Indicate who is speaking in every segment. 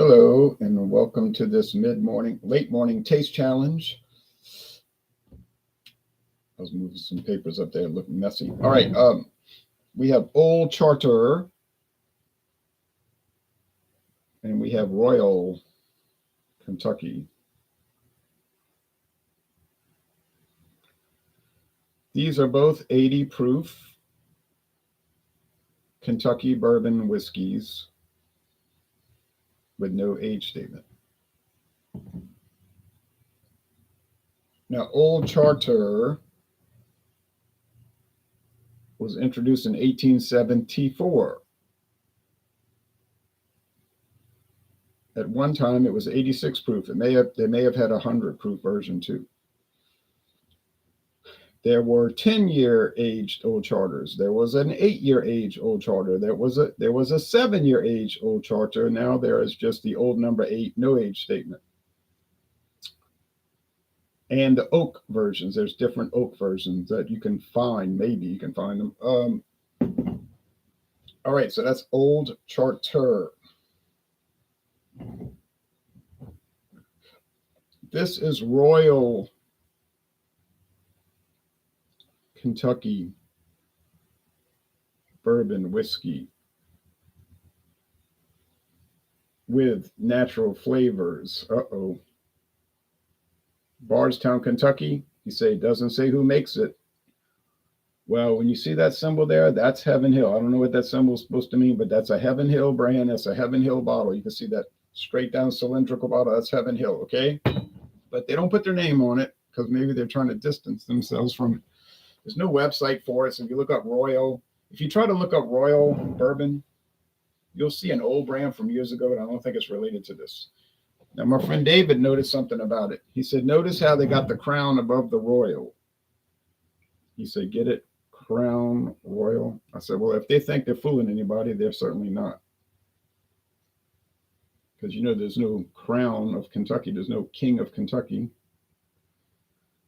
Speaker 1: Hello, and welcome to this late morning taste challenge. I was moving some papers up there, looking messy. All right, we have Old Charter, and we have Royal Kentucky. These are both 80 proof Kentucky bourbon whiskeys with no age statement. Now, Old Charter was introduced in 1874. At one time, it was 86 proof. They may have had a 100 proof version too. There were 10-year aged Old Charters. There was an 8-year age Old Charter. There was a 7-year age Old Charter. Now there is just the old number 8, no age statement. And the oak versions. There's different oak versions that you can find. Maybe you can find them. All right, so that's Old Charter. This is Royal Kentucky bourbon whiskey with natural flavors. Bardstown, Kentucky. You say it doesn't say who makes it. Well, when you see that symbol there, that's Heaven Hill. I don't know what that symbol is supposed to mean, but that's a Heaven Hill brand. That's a Heaven Hill bottle. You can see that straight down cylindrical bottle. That's Heaven Hill, okay? But they don't put their name on it because maybe they're trying to distance themselves from it. There's no website for it. So if you look up Royal, if you try to look up Royal bourbon, you'll see an old brand from years ago, and I don't think it's related to this. Now, my friend David noticed something about it. He said, notice how they got the crown above the Royal. He said, get it? Crown Royal. I said, well, if they think they're fooling anybody, they're certainly not. Because, there's no crown of Kentucky. There's no king of Kentucky.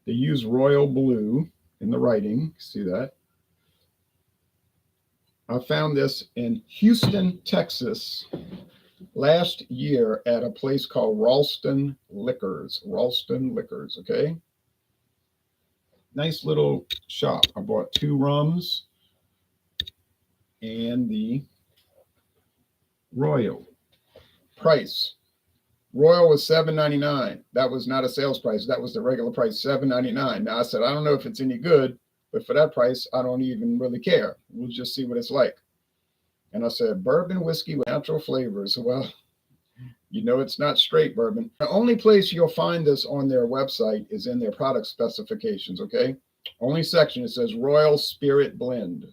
Speaker 1: They use royal blue in the writing. See that? I found this in Houston, Texas, last year at a place called Ralston Liquors. Ralston Liquors, okay? Nice little shop. I bought 2 rums and the Royal. Price. Royal was $7.99. That was not a sales price. That was the regular price, $7.99. Now I said, I don't know if it's any good, but for that price, I don't even really care. We'll just see what it's like. And I said, bourbon whiskey with natural flavors. Well, it's not straight bourbon. The only place you'll find this on their website is in their product specifications, okay? Only section, it says Royal Spirit Blend,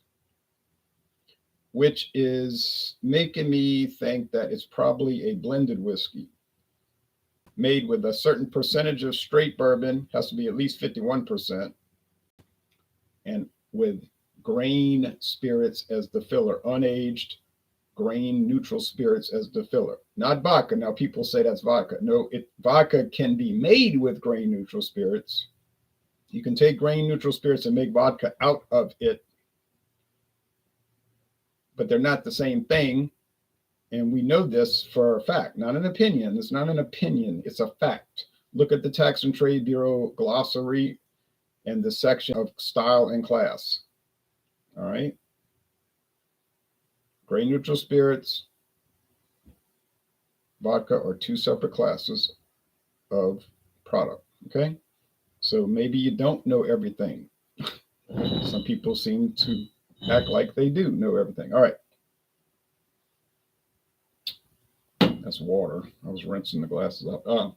Speaker 1: which is making me think that it's probably a blended whiskey made with a certain percentage of straight bourbon, has to be at least 51%, and with grain spirits as the filler, unaged grain neutral spirits as the filler, not vodka. Now people say that's vodka. No, vodka can be made with grain neutral spirits. You can take grain neutral spirits and make vodka out of it, but they're not the same thing. And we know this for a fact, not an opinion. It's not an opinion, it's a fact. Look at the Tax and Trade Bureau glossary and the section of style and class. All right. Grain neutral spirits, vodka are 2 separate classes of product. Okay. So maybe you don't know everything. Some people seem to act like they do know everything. All right. That's water. I was rinsing the glasses up.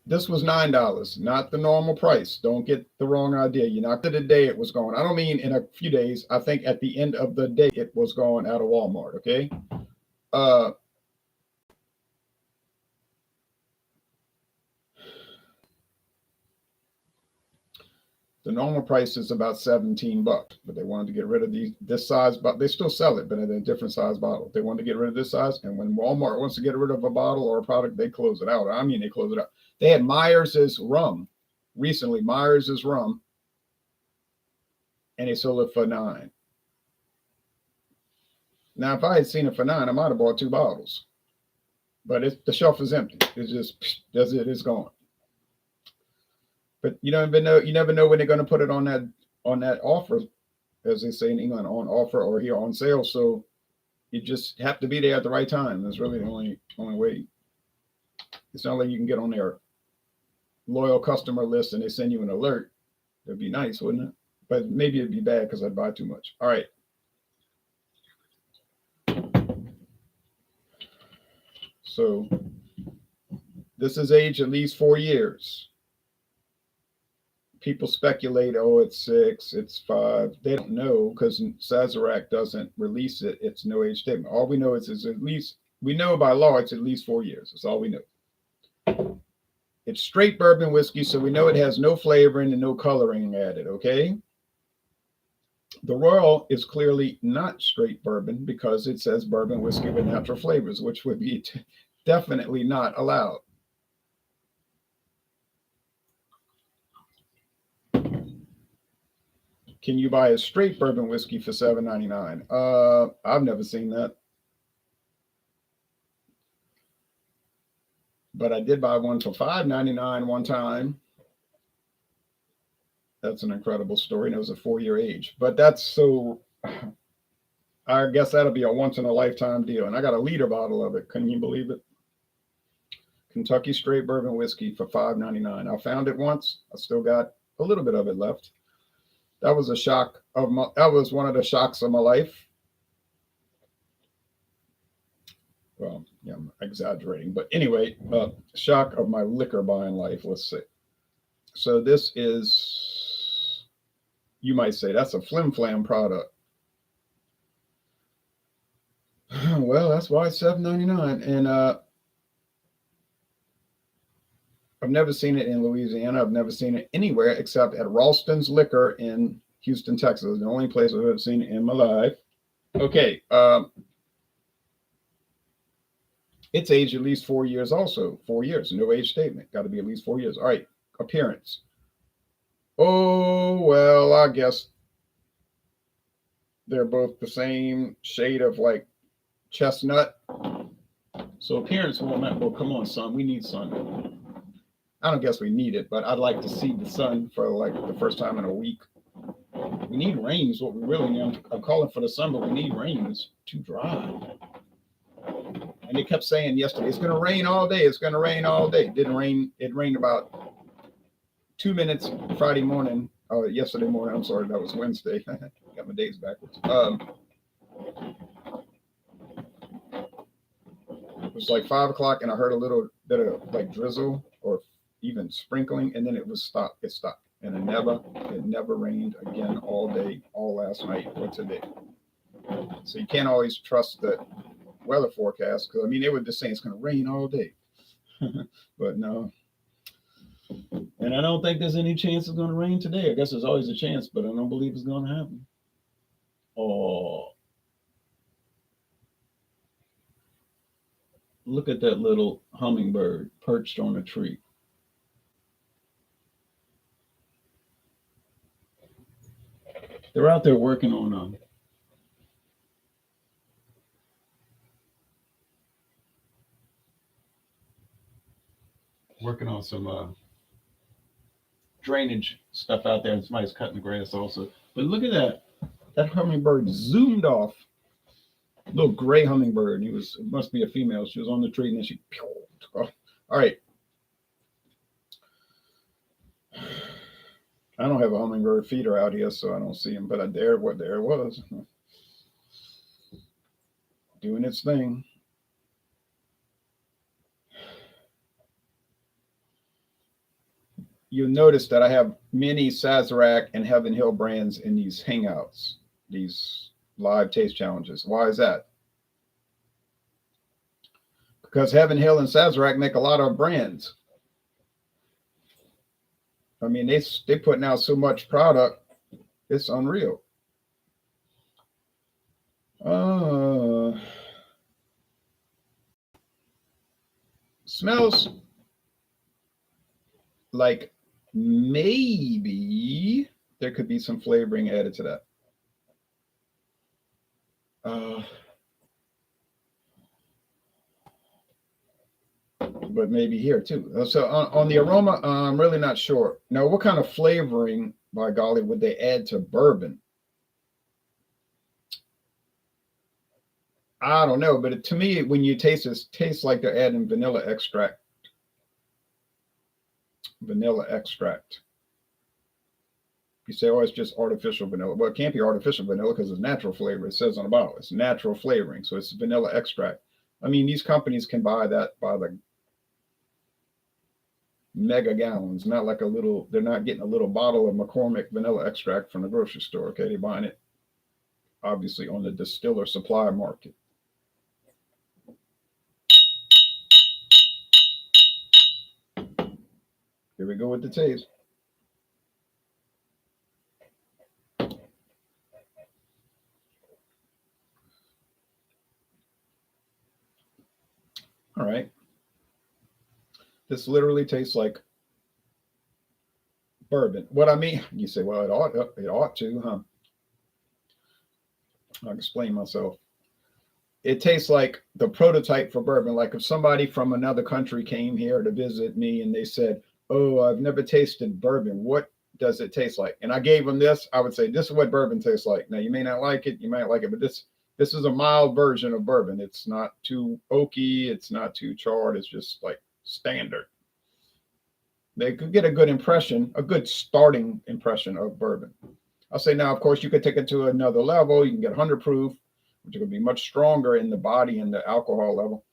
Speaker 1: This was $9, not the normal price. Don't get the wrong idea. You're not to the day it was gone. I don't mean in a few days. I think at the end of the day it was gone out of Walmart. Okay. The normal price is about $17, but they wanted to get rid of this size, but they still sell it, but in a different size bottle. They want to get rid of this size, and when Walmart wants to get rid of a bottle or a product, they close it out. I mean, they close it out. They had Myers's rum recently, Myers's rum, and they sold it for $9. Now, if I had seen it for 9, I might have bought 2 bottles. But the shelf is empty. It's just that's it. It's gone. But you never know when they're going to put it on that offer, as they say in England, on offer or here on sale. So you just have to be there at the right time. That's really the only way. It's not like you can get on their loyal customer list and they send you an alert. That'd be nice, wouldn't it? But maybe it'd be bad because I'd buy too much. All right. So this is aged at least 4 years. People speculate, oh, it's 6, it's 5. They don't know because Sazerac doesn't release it. It's no age statement. All we know is at least, we know by law it's at least 4 years. That's all we know. It's straight bourbon whiskey, so we know it has no flavoring and no coloring added, okay? The Royal is clearly not straight bourbon because it says bourbon whiskey with natural flavors, which would be definitely not allowed. Can you buy a straight bourbon whiskey for $7.99? I've never seen that. But I did buy one for $5.99 one time. That's an incredible story. And it was a 4-year age. But that's so, I guess that'll be a once in a lifetime deal. And I got a liter bottle of it. Can you believe it? Kentucky straight bourbon whiskey for $5.99. I found it once. I still got a little bit of it left. That was that was one of the shocks of my life. Well, yeah, I'm exaggerating, but anyway, shock of my liquor buying life, let's say. So this is, you might say, that's a flim flam product. Well, that's why it's $7.99. And I've never seen it in Louisiana. I've never seen it anywhere except at Ralston's Liquor in Houston, Texas. The only place I've ever seen it in my life. Okay. It's aged at least 4 years also. 4 years. No age statement. Got to be at least 4 years. All right. Appearance. Oh, well, I guess they're both the same shade of like chestnut. So appearance won't matter. Well, come on, son. We need sun. I don't guess we need it, but I'd like to see the sun for like the first time in a week. We need rain is what we really need. I'm calling for the sun, but we need rain. It's too dry. And they kept saying yesterday, it's going to rain all day. It's going to rain all day. It didn't rain. It rained about 2 minutes Friday morning. Yesterday morning. I'm sorry. That was Wednesday. Got my days backwards. It was like 5 o'clock and I heard a little bit of like drizzle or even sprinkling. And then it was stopped. It stopped. And it never rained again all day, all last night or today. So you can't always trust the weather forecast because I mean they were just saying it's going to rain all day, but no. And I don't think there's any chance it's going to rain today. I guess there's always a chance, but I don't believe it's going to happen. Oh, look at that little hummingbird perched on a tree. They're out there working on some drainage stuff out there, and somebody's cutting the grass also. But look at that. That hummingbird zoomed off. Little gray hummingbird. It must be a female. She was on the tree and then she took off. All right. I don't have a hummingbird feeder out here, so I don't see him, but there it was. Doing its thing. You'll notice that I have many Sazerac and Heaven Hill brands in these hangouts, these live taste challenges. Why is that? Because Heaven Hill and Sazerac make a lot of brands. I mean, they putting out so much product, it's unreal. Smells like maybe there could be some flavoring added to that. but maybe here too. So on the aroma, I'm really not sure. Now, what kind of flavoring, by golly, would they add to bourbon? I don't know, but to me, when you taste it, tastes like they're adding vanilla extract. Vanilla extract. You say, oh, it's just artificial vanilla. Well, it can't be artificial vanilla because it's natural flavor. It says on the bottle, it's natural flavoring. So it's vanilla extract. I mean, these companies can buy that by the mega gallons, not like a little, they're not getting a little bottle of McCormick vanilla extract from the grocery store. Okay. They're buying it obviously on the distiller supply market. Here we go with the taste. All right. This literally tastes like bourbon. What I mean, you say, well, it ought to, huh? I'll explain myself. It tastes like the prototype for bourbon. Like if somebody from another country came here to visit me and they said, oh, I've never tasted bourbon. What does it taste like? And I gave them this. I would say, this is what bourbon tastes like. Now, you may not like it. You might like it, but this is a mild version of bourbon. It's not too oaky. It's not too charred. It's just like standard. They could get a good impression, a good starting impression of bourbon. I'll say now, of course, you could take it to another level. You can get 100 proof, which is going to be much stronger in the body and the alcohol level.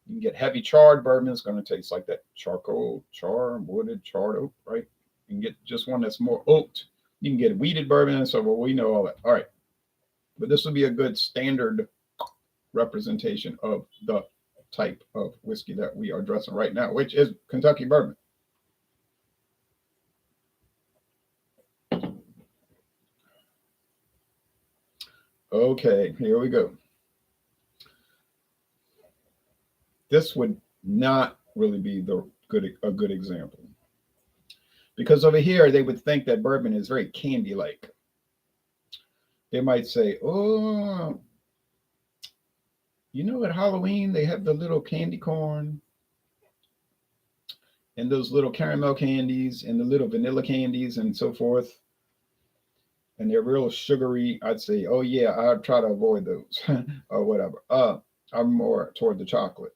Speaker 1: You can get heavy charred bourbon. It's going to taste like that charcoal, wooded, charred oak, right? You can get just one that's more oaked. You can get wheated bourbon. And so, well, we know all that. All right. But this would be a good standard representation of the type of whiskey that we are dressing right now, which is Kentucky bourbon. Okay, here we go. This would not really be a good example. Because over here, they would think that bourbon is very candy-like. They might say, oh, you know, at Halloween, they have the little candy corn and those little caramel candies and the little vanilla candies and so forth. And they're real sugary. I'd say, oh yeah, I'd try to avoid those or whatever. I'm more toward the chocolate.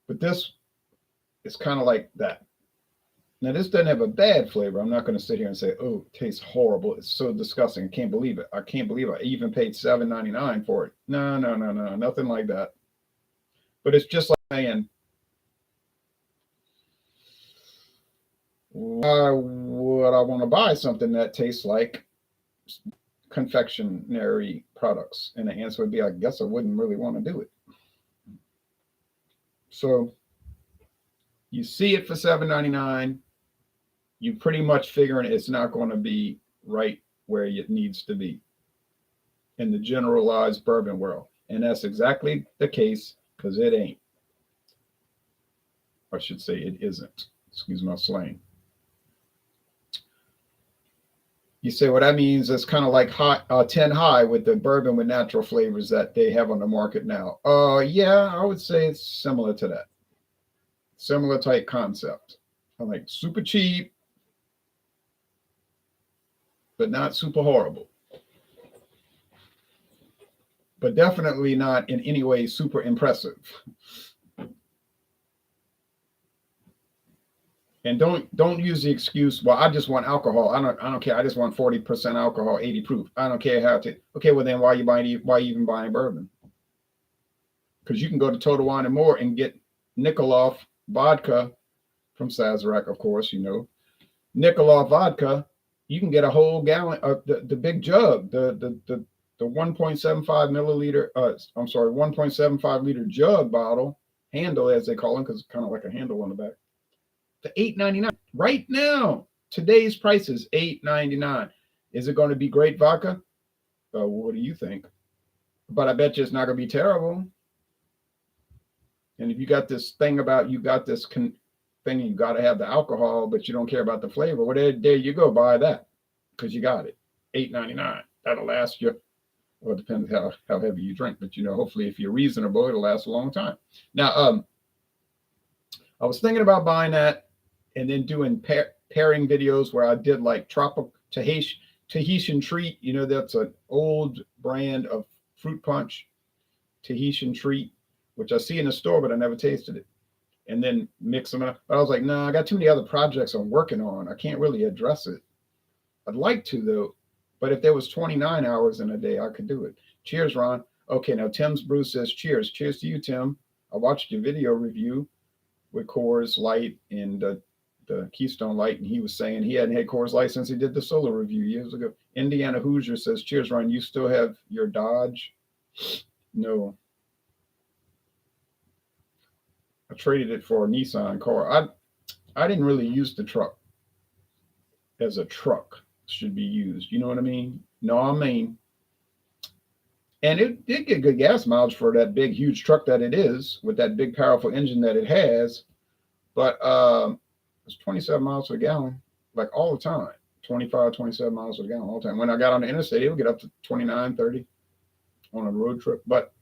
Speaker 1: But this is kind of like that. Now, this doesn't have a bad flavor. I'm not going to sit here and say, oh, it tastes horrible. It's so disgusting. I can't believe it. I can't believe I even paid $7.99 for it. No, nothing like that. But it's just like saying, why would I want to buy something that tastes like confectionery products? And the answer would be, I guess I wouldn't really want to do it. So you see it for $7.99. You pretty much figuring it's not going to be right where it needs to be in the generalized bourbon world. And that's exactly the case, because it ain't. I should say it isn't. Excuse my slang. You say, well, that means it's kind of like 10 high with the bourbon with natural flavors that they have on the market now. Yeah, I would say it's similar to that. Similar type concept. I'm like super cheap, but not super horrible. But definitely not in any way super impressive. And don't use the excuse, well, I just want alcohol. I don't care. I just want 40% alcohol, 80 proof. I don't care how to. Okay, well then why you even buying bourbon? Because you can go to Total Wine and More and get Nikolov vodka from Sazerac, of course, you know. Nikolov vodka, you can get a whole gallon of the big jug, the 1.75 milliliter, 1.75 liter jug bottle, handle as they call them, because it's kind of like a handle on the back. For $8.99 right now. Today's price is $8.99. Is it going to be great vodka? What do you think? But I bet you it's not going to be terrible. And if you got this thing about you got this thing, you got to have the alcohol, but you don't care about the flavor. Well, there you go. Buy that because you got it. $8.99. That'll last you. Well, it depends how heavy you drink, but you know, hopefully, if you're reasonable, it'll last a long time. Now, I was thinking about buying that and then doing pairing videos where I did like tropical Tahitian treat. You know, that's an old brand of fruit punch, Tahitian treat, which I see in the store, but I never tasted it. And then mix them up. But I was like, no, I got too many other projects I'm working on. I can't really address it. I'd like to though, but if there was 29 hours in a day, I could do it. Cheers, Ron. Okay, now Tim's Bruce says cheers. Cheers to you, Tim. I watched your video review with Coors Light and the Keystone Light, and he was saying he hadn't had Coors Light since he did the solo review years ago. Indiana Hoosier says, cheers, Ron. You still have your Dodge? No. I traded it for a Nissan car. I didn't really use the truck as a truck should be used. You know what I mean? No, I mean, and it did get good gas mileage for that big, huge truck that it is with that big, powerful engine that it has. But it's 27 miles per gallon, like all the time. 25, 27 miles per gallon all the time. When I got on the interstate, it would get up to 29, 30 on a road trip. But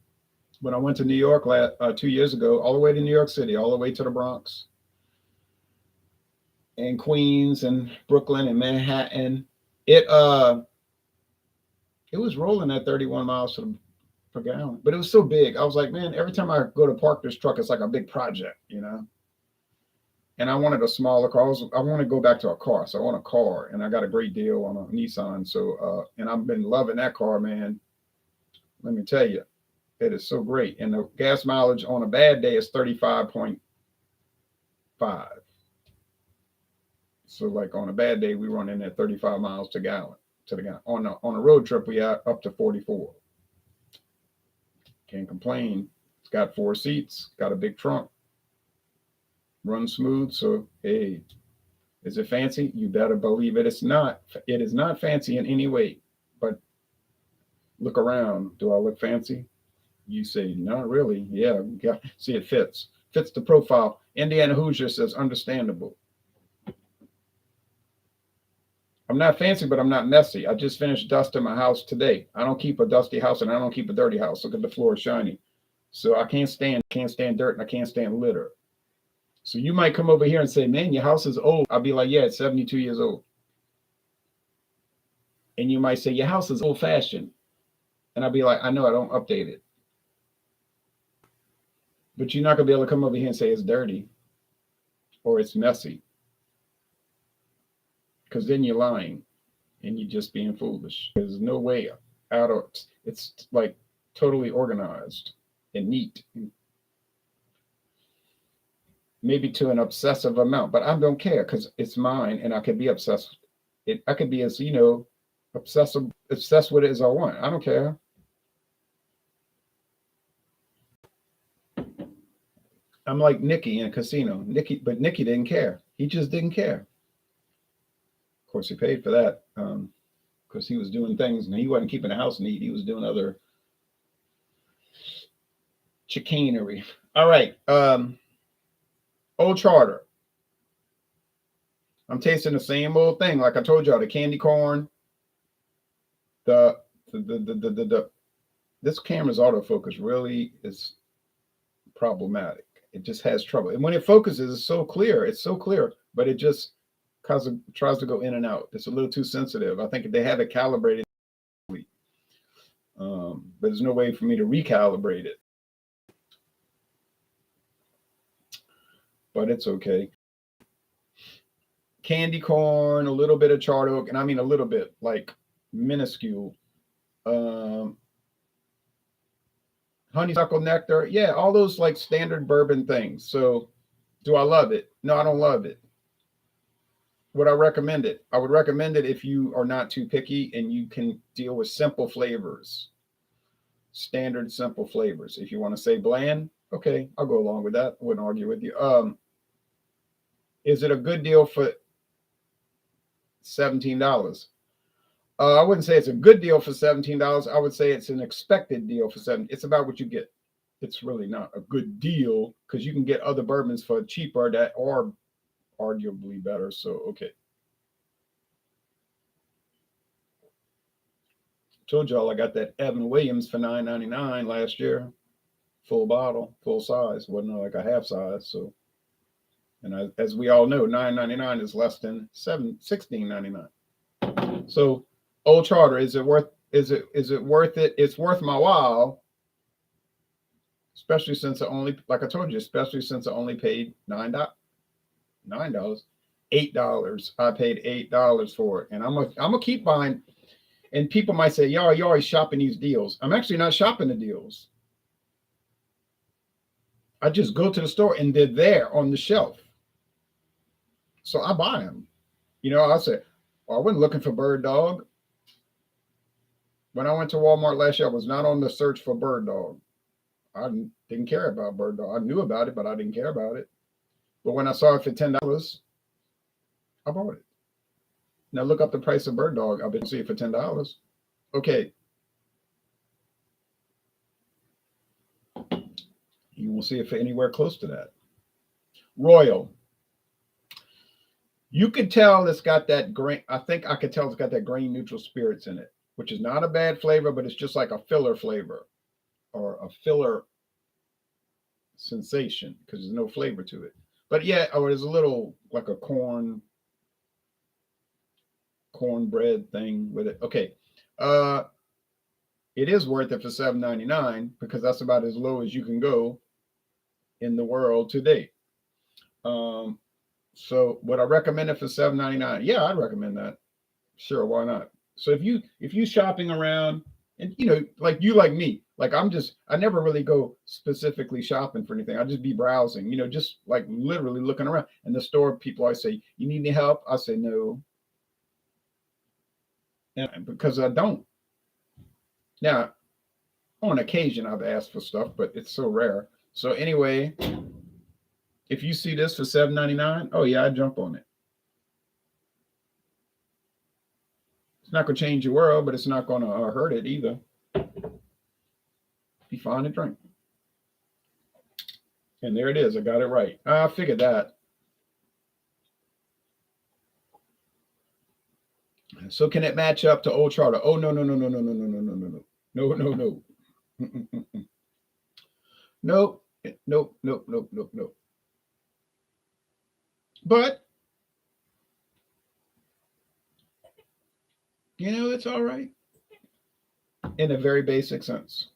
Speaker 1: when I went to New York 2 years ago, all the way to New York City, all the way to the Bronx and Queens and Brooklyn and Manhattan, it was rolling at 31 miles per gallon, but it was so big. I was like, man, every time I go to park this truck, it's like a big project, you know? And I wanted a smaller car. I want to go back to a car. So I want a car, and I got a great deal on a Nissan. So, and I've been loving that car, man. Let me tell you, it is so great. And the gas mileage on a bad day is 35.5. So like on a bad day, we run in at 35 miles to gallon to the gallon. On a road trip, we are up to 44. Can't complain. It's got 4 seats, got a big trunk, runs smooth. So hey, is it fancy? You better believe it. It's not. It is not fancy in any way. But look around. Do I look fancy? You say not really. Yeah. See, it fits. Fits the profile. Indiana Hoosier says understandable. I'm not fancy, but I'm not messy. I just finished dusting my house today. I don't keep a dusty house and I don't keep a dirty house. Look at the floor shiny. So I can't stand dirt and I can't stand litter. So you might come over here and say, man, your house is old. I'll be like, yeah, it's 72 years old. And you might say, your house is old fashioned. And I'll be like, I know, I don't update it. But you're not going to be able to come over here and say it's dirty or it's messy. Because then you're lying and you're just being foolish. There's no way out of it's like totally organized and neat. Maybe to an obsessive amount, but I don't care because it's mine and I can be obsessed. I could be as, obsessed with it as I want. I don't care. I'm like Nicky in a casino. Nicky didn't care. He just didn't care. Of course, he paid for that because he was doing things and he wasn't keeping the house neat. He was doing other chicanery. All right. Old Charter. I'm tasting the same old thing. Like I told y'all, the candy corn, this camera's autofocus really is problematic. It just has trouble. And when it focuses, it's so clear. But it just tries to go in and out. It's a little too sensitive. I think if they have it calibrated, but there's no way for me to recalibrate it. But it's okay. Candy corn, a little bit of charred oak, and I mean a little bit, like minuscule. Honeysuckle nectar, yeah, all those like standard bourbon things. So, do I love it? No, I don't love it. Would I recommend it? I would recommend it if you are not too picky and you can deal with simple flavors, standard simple flavors. If you want to say bland, okay, I'll go along with that. I wouldn't argue with you. Is it a good deal for $17? I wouldn't say it's a good deal for $17. I would say it's an expected deal for $17. It's about what you get. It's really not a good deal because you can get other bourbons for cheaper that are arguably better. So, okay. Told y'all I got that Evan Williams for $9.99 last year. Full bottle, full size. Wasn't like a half size. So And as we all know, $9.99 is less than $16.99. So, Old Charter, is it worth? Is it worth it? It's worth my while, especially since I only, like I told you, especially since I only paid $9, $8. I paid $8 for it, and I'm gonna keep buying. And people might say, "Yo, you're always shopping these deals." I'm actually not shopping the deals. I just go to the store and they're there on the shelf, so I buy them. I say, well, I wasn't looking for Bird Dog when I went to Walmart last year. I was not on the search for Bird Dog. I didn't care about Bird Dog. I knew about it, but I didn't care about it. But when I saw it for $10, I bought it. Now look up the price of Bird Dog. I'll be able to see it for $10. Okay, you won't see it for anywhere close to that. Royal. You could tell it's got that grain. I think I could tell it's got that grain neutral spirits in it, which is not a bad flavor, but it's just like a filler flavor or a filler sensation because there's no flavor to it. But yeah, or there's a little like a cornbread thing with it. Okay. Uh it is worth it for $7.99 because that's about as low as you can go in the world today. Um so would I recommend it for $7.99? Yeah, I'd recommend that. Sure, why not? So if you shopping around and like me, like I never really go specifically shopping for anything. I just be browsing, just like literally looking around. And the store people always say, "You need any help?" I say no, and because I don't. Now, on occasion I've asked for stuff, but it's so rare. So anyway, if you see this for $7.99, oh yeah, I jump on it. It's not gonna change your world, but it's not gonna hurt it either. Be fine to drink. And there it is. I got it right. I figured that. So can it match up to Old Charter? Oh no, no, no, no, no, no, no, no, no, no, no, no, no, no. Nope. Nope. Nope. Nope. Nope. Nope. But it's all right in a very basic sense.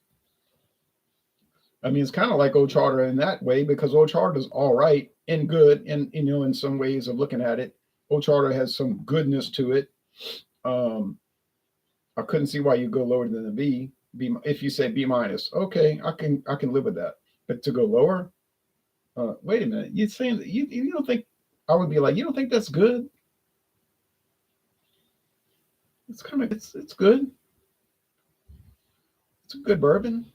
Speaker 1: I mean, it's kind of like Old Charter in that way because Old Charter is all right and good, and in some ways of looking at it, Old Charter has some goodness to it. Um, I couldn't see why you go lower than a B. B if you say B minus, okay, I can live with that. But to go lower, wait a minute, you're saying that you don't think I would be like, you don't think that's good? It's good. It's a good bourbon,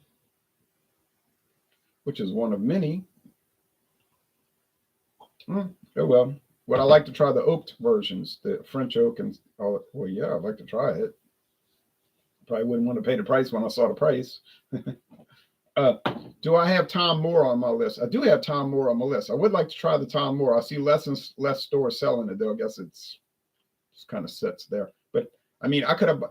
Speaker 1: which is one of many. Oh well. Would I like to try the oaked versions, the French oak and all? Well, yeah, I'd like to try it. Probably wouldn't want to pay the price when I saw the price. uh, do I have Tom Moore on my list? I do have Tom Moore on my list. I would like to try the Tom Moore. I see less and less stores selling it, though. I guess it's just kind of sits there. But I mean, I could have.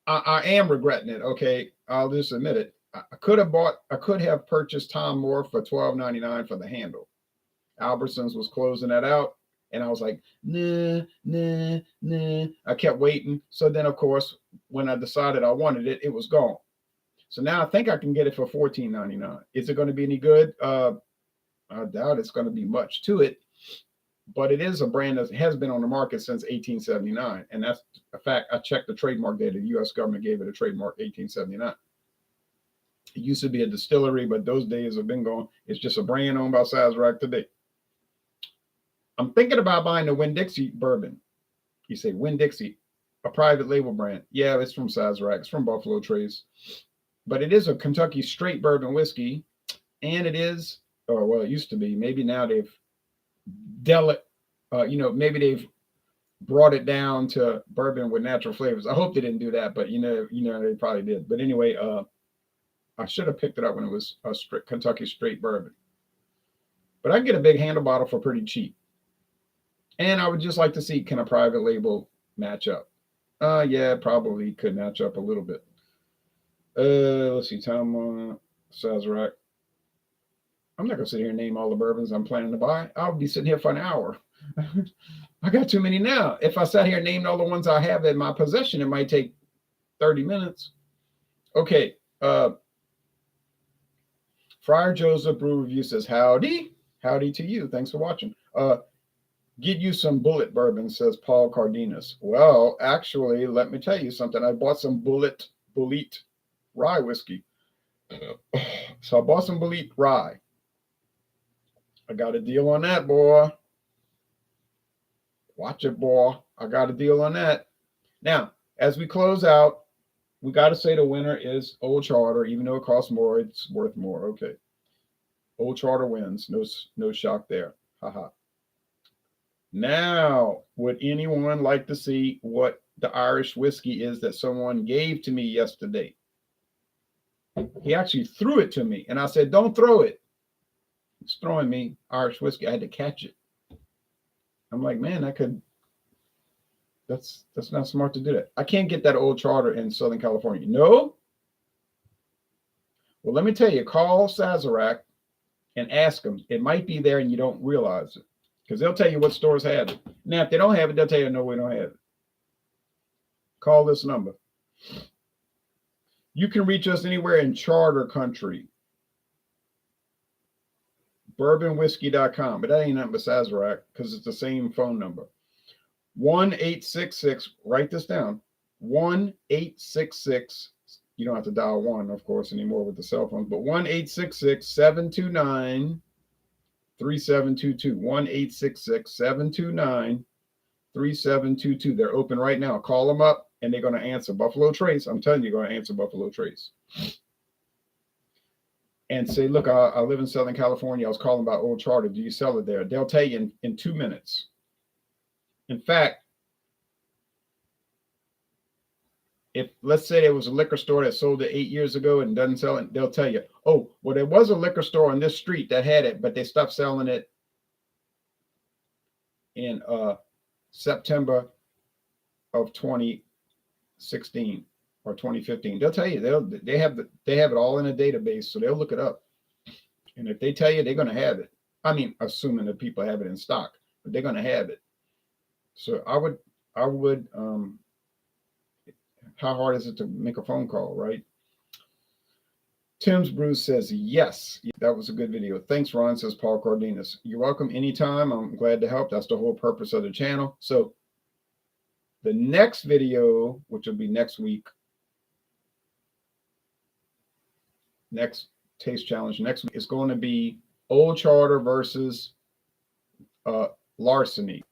Speaker 1: I am regretting it. Okay, I'll just admit it. I could have bought. I could have purchased Tom Moore for $12.99 for the handle. Albertsons was closing that out. And I was like, nah, nah, nah. I kept waiting. So then, of course, when I decided I wanted it, it was gone. So now I think I can get it for $14.99. Is it going to be any good? I doubt it's going to be much to it. But it is a brand that has been on the market since 1879. And that's a fact. I checked the trademark data. The U.S. government gave it a trademark 1879. It used to be a distillery, but those days have been gone. It's just a brand owned by Sazerac today. I'm thinking about buying the Winn-Dixie bourbon. You say Winn-Dixie, a private label brand. Yeah, it's from Sazerac. It's from Buffalo Trace. But it is a Kentucky straight bourbon whiskey. And it is, or well, it used to be. Maybe now they've maybe they've brought it down to bourbon with natural flavors. I hope they didn't do that, but they probably did. But anyway, I should have picked it up when it was a Kentucky straight bourbon. But I can get a big handle bottle for pretty cheap. And I would just like to see, can a private label match up? Yeah, probably could match up a little bit. Let's see, Tom Sazerac. I'm not going to sit here and name all the bourbons I'm planning to buy. I'll be sitting here for an hour. I got too many now. If I sat here and named all the ones I have in my possession, it might take 30 minutes. Okay. Friar Joseph Brew Review says, howdy. Howdy to you. Thanks for watching. Get you some Bullet bourbon, says Paul Cardenas. Well, actually, let me tell you something. I bought some Bullet rye whiskey. So I bought some Bullet rye. I got a deal on that, boy. Watch it, boy. I got a deal on that. Now, as we close out, we got to say the winner is Old Charter. Even though it costs more, it's worth more. Okay. Old Charter wins. No shock there. Haha. Now, would anyone like to see what the Irish whiskey is that someone gave to me yesterday? He actually threw it to me, and I said, don't throw it. He's throwing me Irish whiskey. I had to catch it. I'm like, man, that's not smart to do that. I can't get that Old Charter in Southern California. No? Well, let me tell you, call Sazerac and ask them. It might be there and you don't realize it, because they'll tell you what stores have it. Now, if they don't have it, they'll tell you, no, we don't have it. Call this number. You can reach us anywhere in Charter country. Bourbonwhiskey.com, but that ain't nothing but Sazerac, because it's the same phone number. 1-866, write this down. 1-866, you don't have to dial one, of course, anymore with the cell phones, but 1-866-729-3722. 1-866-729-3722. They're open right now. Call them up and they're going to answer. Buffalo Trace, I'm telling you, they're going to answer Buffalo Trace. And say, look, I live in Southern California. I was calling about Old Charter. Do you sell it there? They'll tell you in 2 minutes. In fact, if let's say there was a liquor store that sold it 8 years ago and doesn't sell it, they'll tell you, oh, well, there was a liquor store on this street that had it, but they stopped selling it in September of 2016 or 2015. They'll tell you. They have it all in a database, so they'll look it up. And if they tell you, they're going to have it. I mean, assuming that people have it in stock, but they're going to have it. So I would, how hard is it to make a phone call, right? Tim's Bruce says, yes, that was a good video. Thanks, Ron, says Paul Cardenas. You're welcome anytime. I'm glad to help. That's the whole purpose of the channel. So the next video, which will be next week, next taste challenge next week, is going to be Old Charter versus Larceny.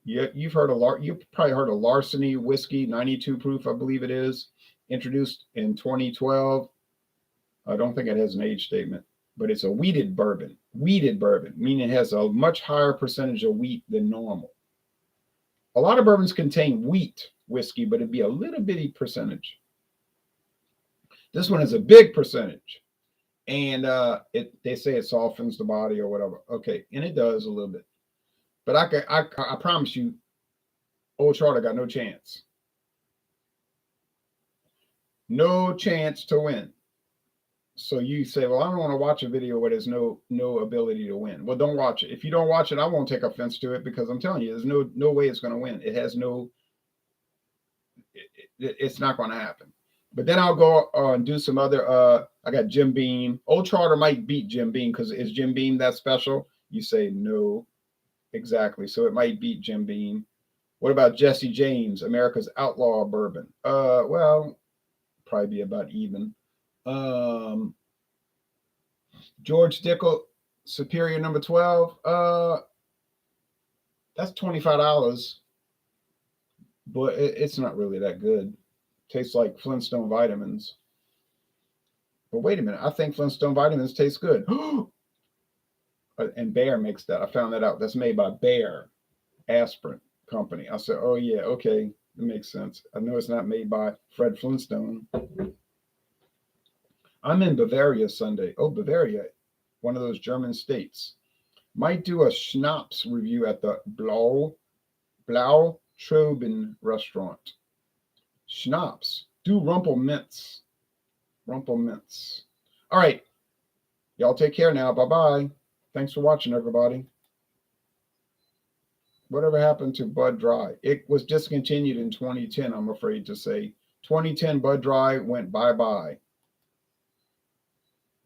Speaker 1: You've probably heard of Larceny whiskey, 92 proof, I believe it is, introduced in 2012. I don't think it has an age statement, but it's a wheated bourbon. Wheated bourbon, meaning it has a much higher percentage of wheat than normal. A lot of bourbons contain wheat whiskey, but it'd be a little bitty percentage. This one is a big percentage, and they say it softens the body or whatever. Okay, and it does a little bit. But I promise you, Old Charter got no chance. No chance to win. So you say, well, I don't want to watch a video where there's no ability to win. Well, don't watch it. If you don't watch it, I won't take offense to it, because I'm telling you, there's no way it's going to win. It has it's not going to happen. But then I'll go and do some other, I got Jim Beam. Old Charter might beat Jim Beam, because is Jim Beam that special? You say no. Exactly. So it might beat Jim Beam. What about Jesse James, America's Outlaw Bourbon? Well, probably be about even. George Dickel, Superior number 12. That's $25, but it's not really that good. Tastes like Flintstone vitamins. But wait a minute, I think Flintstone vitamins taste good. And Bayer makes that. I found that out. That's made by Bayer Aspirin Company. I said, oh yeah, okay, it makes sense. I know it's not made by Fred Flintstone. I'm in Bavaria Sunday. Oh, Bavaria, one of those German states. Might do a schnapps review at the Blautroben restaurant. Schnapps. Do Rumpelminz. All right. Y'all take care now. Bye-bye. Thanks for watching, everybody. Whatever happened to Bud Dry? It was discontinued in 2010, I'm afraid to say. 2010 Bud Dry went bye-bye.